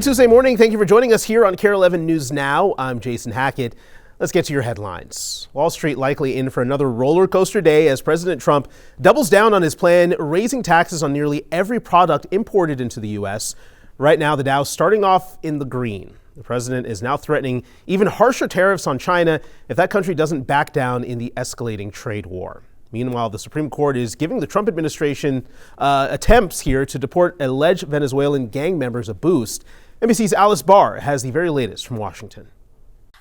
Good Tuesday morning. Thank you for joining us here on KARE 11 News Now. I'm Jason Hackett. Let's get to your headlines. Wall Street likely in for another roller coaster day as President Trump doubles down on his plan, raising taxes on nearly every product imported into the U.S. Right now, the Dow starting off in the green. The president is now threatening even harsher tariffs on China if that country doesn't back down in the escalating trade war. Meanwhile, the Supreme Court is giving the Trump administration attempts here to deport alleged Venezuelan gang members a boost. NBC's Alice Barr has the very latest from Washington.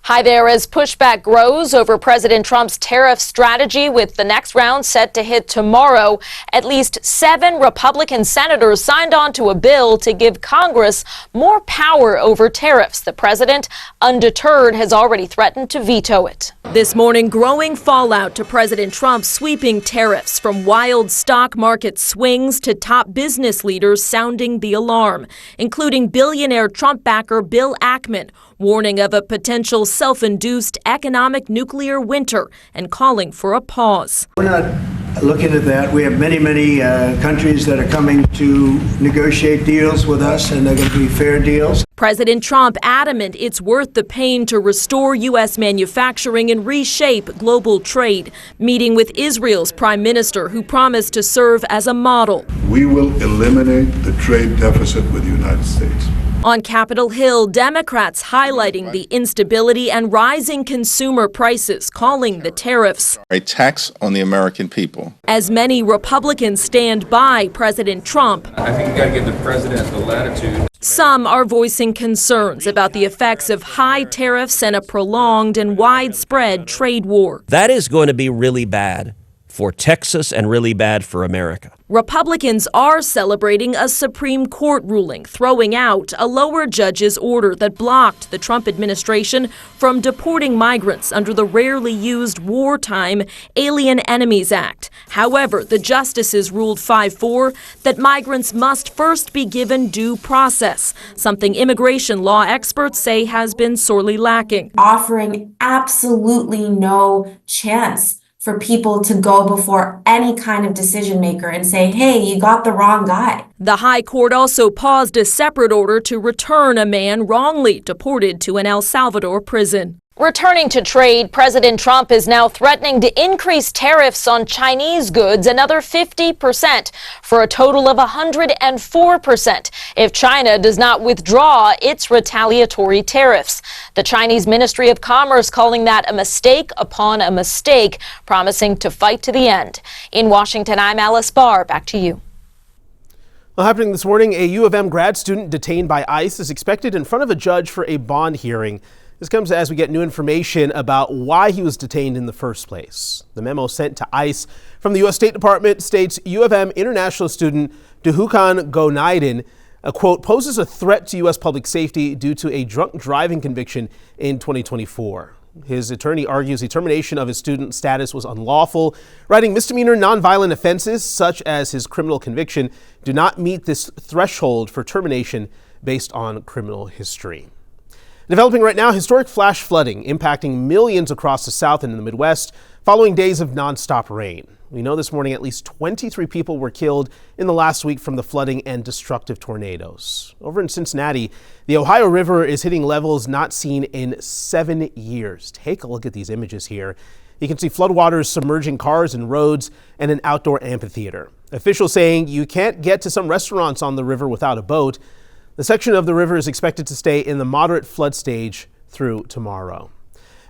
Hi there. As pushback grows over President Trump's tariff strategy, with the next round set to hit tomorrow, at least 7 Republican senators signed on to a bill to give Congress more power over tariffs. The president, undeterred, has already threatened to veto it. This morning, growing fallout to President Trump's sweeping tariffs, from wild stock market swings to top business leaders sounding the alarm, including billionaire Trump backer Bill Ackman, warning of a potential self-induced economic nuclear winter and calling for a pause. We're not looking at that. We have many countries that are coming to negotiate deals with us, and they're going to be fair deals. President Trump adamant it's worth the pain to restore U.S. manufacturing and reshape global trade, meeting with Israel's prime minister, who promised to serve as a model. We will eliminate the trade deficit with the United States. On Capitol Hill, Democrats highlighting the instability and rising consumer prices, calling the tariffs a tax on the American people. As many Republicans stand by President Trump, I think you got to give the president the latitude. Some are voicing concerns about the effects of high tariffs and a prolonged and widespread trade war. That is going to be really bad for Texas and really bad for America. Republicans are celebrating a Supreme Court ruling, throwing out a lower judge's order that blocked the Trump administration from deporting migrants under the rarely used wartime Alien Enemies Act. However, the justices ruled 5-4 that migrants must first be given due process, something immigration law experts say has been sorely lacking. Offering absolutely no chance for people to go before any kind of decision maker and say, hey, you got the wrong guy. The High Court also paused a separate order to return a man wrongly deported to an El Salvador prison. Returning to trade, President Trump is now threatening to increase tariffs on Chinese goods another 50%, for a total of 104% if China does not withdraw its retaliatory tariffs. The Chinese Ministry of Commerce calling that a mistake upon a mistake, promising to fight to the end. In Washington, I'm Alice Barr. Back to you. Well, happening this morning, a U of M grad student detained by ICE is expected in front of a judge for a bond hearing. This comes as we get new information about why he was detained in the first place. The memo sent to ICE from the U.S. State Department states U of M international student Duhukan Gonaiden, quote, poses a threat to U.S. public safety due to a drunk driving conviction in 2024. His attorney argues the termination of his student status was unlawful, writing misdemeanor nonviolent offenses such as his criminal conviction do not meet this threshold for termination based on criminal history. Developing right now, historic flash flooding impacting millions across the South and in the Midwest following days of nonstop rain. We know this morning at least 23 people were killed in the last week from the flooding and destructive tornadoes. Over in Cincinnati, the Ohio River is hitting levels not seen in 7 years. Take a look at these images here. You can see floodwaters submerging cars and roads and an outdoor amphitheater. Officials saying you can't get to some restaurants on the river without a boat. The section of the river is expected to stay in the moderate flood stage through tomorrow.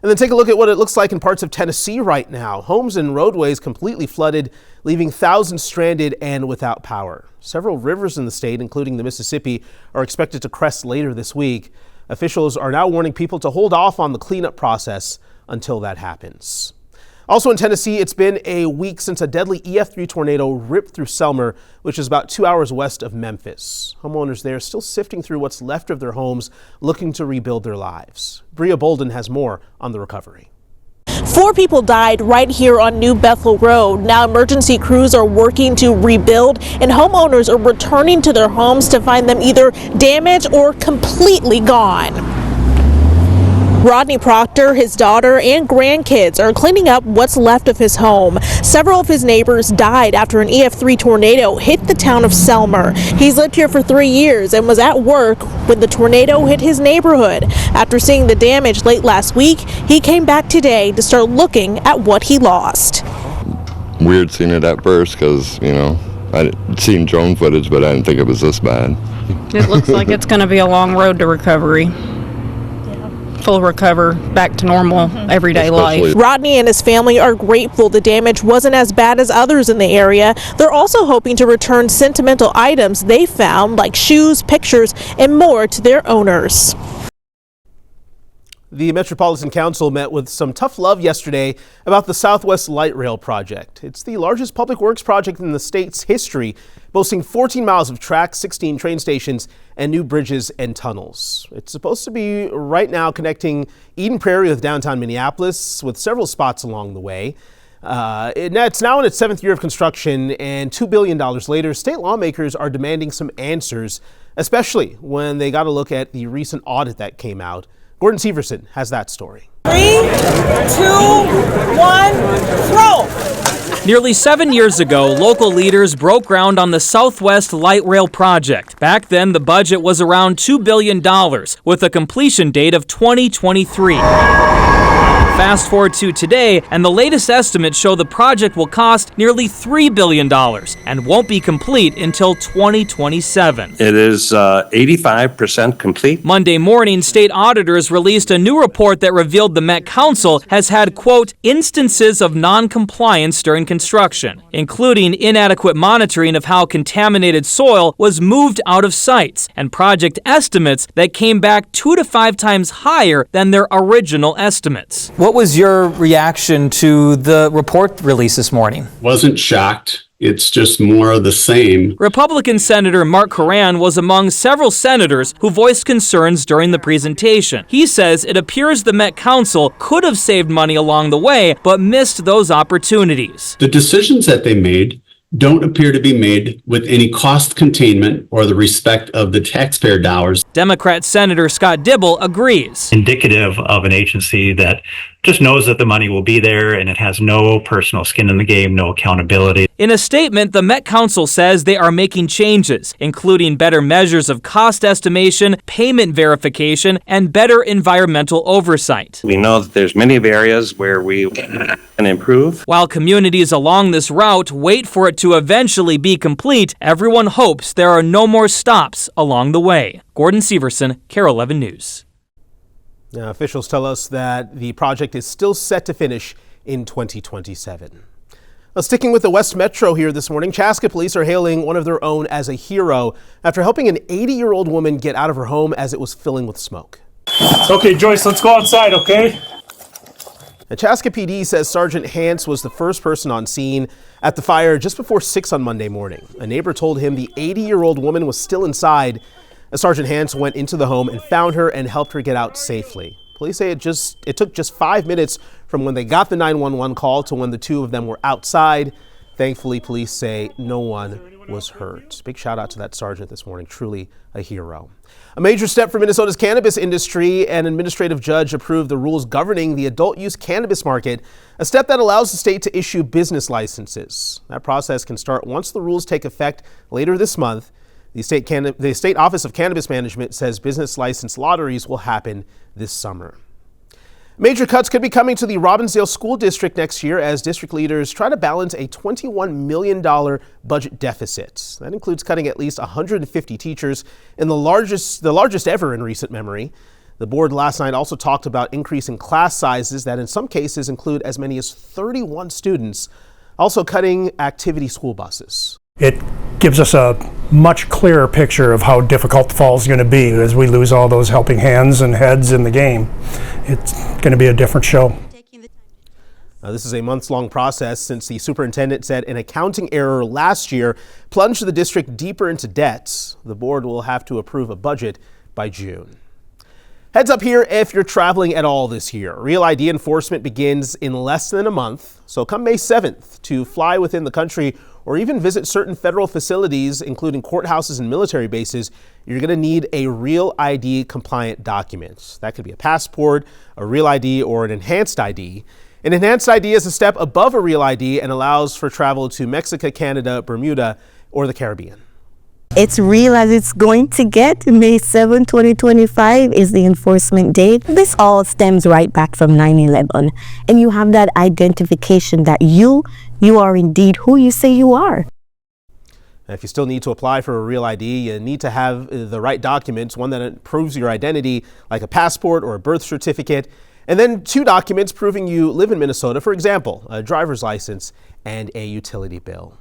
And then take a look at what it looks like in parts of Tennessee right now. Homes and roadways completely flooded, leaving thousands stranded and without power. Several rivers in the state, including the Mississippi, are expected to crest later this week. Officials are now warning people to hold off on the cleanup process until that happens. Also in Tennessee, it's been a week since a deadly EF3 tornado ripped through Selmer, which is about 2 hours west of Memphis. Homeowners there are still sifting through what's left of their homes, looking to rebuild their lives. Bria Bolden has more on the recovery. 4 people died right here on New Bethel Road. Now emergency crews are working to rebuild, and homeowners are returning to their homes. homes to find them either damaged or completely gone. 4 people died right here on New Bethel Road. Now emergency crews are working to rebuild, and homeowners are returning to their homes to find them either damaged or completely gone. 4 people died right here on New Bethel Road. Now emergency crews are working to rebuild, and homeowners are returning to their homes to find them either damaged or completely gone. Rodney Proctor, his daughter, and grandkids are cleaning up what's left of his home. Several of his neighbors died after an EF3 tornado hit the town of Selmer. He's lived here for 3 years and was at work when the tornado hit his neighborhood. After seeing the damage late last week, he came back today to start looking at what he lost. Weird seeing it at first because, I'd seen drone footage, but I didn't think it was this bad. It looks like it's going to be a long road to recovery. Full recover back to normal everyday life. Rodney and his family are grateful the damage wasn't as bad as others in the area. They're also hoping to return sentimental items they found, like shoes, pictures, and more to their owners. The Metropolitan Council met with some tough love yesterday about the Southwest Light Rail project. It's the largest public works project in the state's history, boasting 14 miles of track, 16 train stations, and new bridges and tunnels. It's supposed to be right now connecting Eden Prairie with downtown Minneapolis, with several spots along the way. It's now in its 7th year of construction, and $2 billion later, state lawmakers are demanding some answers, especially when they got a look at the recent audit that came out. Gordon Severson has that story. 3, 2, 1, throw! Nearly 7 years ago, local leaders broke ground on the Southwest Light Rail project. Back then, the budget was around $2 billion, with a completion date of 2023. Fast forward to today, and the latest estimates show the project will cost nearly $3 billion and won't be complete until 2027. It is 85% complete. Monday morning, state auditors released a new report that revealed the Met Council has had, quote, instances of non-compliance during construction, including inadequate monitoring of how contaminated soil was moved out of sites and project estimates that came back 2 to 5 times higher than their original estimates. What was your reaction to the report released this morning? Wasn't shocked. It's just more of the same. Republican Senator Mark Curran was among several senators who voiced concerns during the presentation. He says it appears the Met Council could have saved money along the way, but missed those opportunities. The decisions that they made don't appear to be made with any cost containment or the respect of the taxpayer dollars. Democrat Senator Scott Dibble agrees. Indicative of an agency that just knows that the money will be there and it has no personal skin in the game, no accountability. In a statement, the Met Council says they are making changes, including better measures of cost estimation, payment verification, and better environmental oversight. We know that there's many areas where we can improve. While communities along this route wait for it to eventually be complete, everyone hopes there are no more stops along the way. Gordon Severson, KARE 11 News. Now, officials tell us that the project is still set to finish in 2027. Now, sticking with the West Metro here this morning, Chaska police are hailing one of their own as a hero after helping an 80-year-old woman get out of her home as it was filling with smoke. Okay, Joyce, let's go outside, okay? The Chaska PD says Sergeant Hance was the first person on scene at the fire just before 6 on Monday morning. A neighbor told him the 80-year-old woman was still inside. Sergeant Hance went into the home and found her and helped her get out safely. Police say it took just 5 minutes from when they got the 911 call to when the two of them were outside. Thankfully, police say no one was hurt. Big shout out to that sergeant this morning. Truly a hero. A major step for Minnesota's cannabis industry. An administrative judge approved the rules governing the adult use cannabis market, a step that allows the state to issue business licenses. That process can start once the rules take effect later this month. The State Office of Cannabis Management says business license lotteries will happen this summer. Major cuts could be coming to the Robbinsdale School District next year as district leaders try to balance a $21 million budget deficit. That includes cutting at least 150 teachers in the largest ever in recent memory. The board last night also talked about increasing class sizes that in some cases include as many as 31 students, also cutting activity school buses. It gives us a much clearer picture of how difficult the fall is going to be as we lose all those helping hands and heads in the game. It's going to be a different show. This is a months-long process since the superintendent said an accounting error last year plunged the district deeper into debt. The board will have to approve a budget by June. Heads up here if you're traveling at all this year. Real ID enforcement begins in less than a month, so come May 7th to fly within the country or even visit certain federal facilities, including courthouses and military bases, you're going to need a Real ID compliant document. That could be a passport, a Real ID, or an enhanced ID. An enhanced ID is a step above a Real ID and allows for travel to Mexico, Canada, Bermuda, or the Caribbean. It's real as it's going to get. May 7, 2025 is the enforcement date. This all stems right back from 9/11. And you have that identification that you are indeed who you say you are. If you still need to apply for a Real ID, you need to have the right documents, one that proves your identity, like a passport or a birth certificate, and then 2 documents proving you live in Minnesota, for example, a driver's license and a utility bill.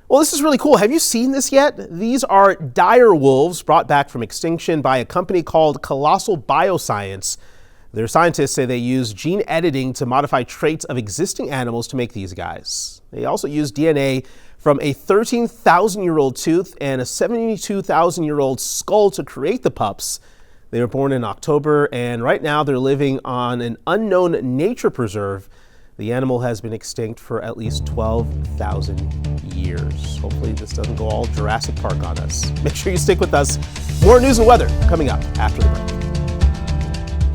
Well, this is really cool. Have you seen this yet? These are dire wolves brought back from extinction by a company called Colossal Bioscience. Their scientists say they use gene editing to modify traits of existing animals to make these guys. They also use DNA from a 13,000-year-old tooth and a 72,000-year-old skull to create the pups. They were born in October, and right now they're living on an unknown nature preserve. The animal has been extinct for at least 12,000 years. Hopefully this doesn't go all Jurassic Park on us. Make sure you stick with us. More news and weather coming up after the break.